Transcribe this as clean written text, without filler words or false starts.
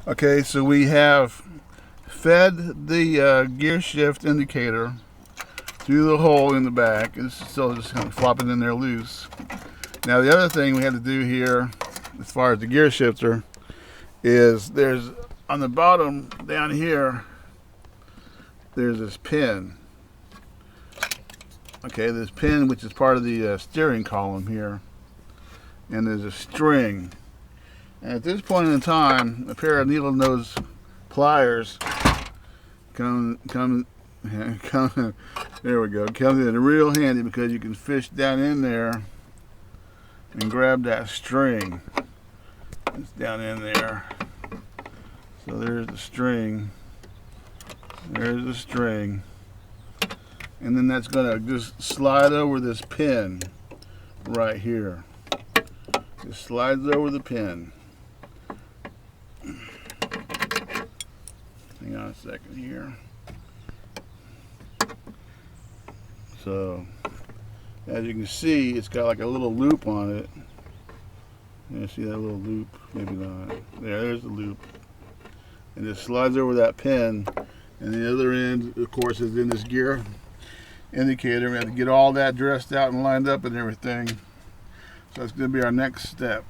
Okay, so we have fed the gear shift indicator through the hole in the back. It's still just kind of flopping in there loose. Now the other thing we had to do here, as far as the gear shifter, is there's on the bottom down here, there's this pin. Okay, this pin which is part of the steering column here, and there's a string. And at this point in time, a pair of needle nose pliers come there we go, comes in real handy because you can fish down in there and grab that string. It's down in there. So there's the string. There's the string. And then that's gonna just slide over this pin right here. It slides over the pin. Hang on a second here. So, as you can see, it's got like a little loop on it. You see that little loop? Maybe not. There's the loop. And it slides over that pin. And the other end, of course, is in this gear indicator. We have to get all that dressed out and lined up and everything. So that's going to be our next step.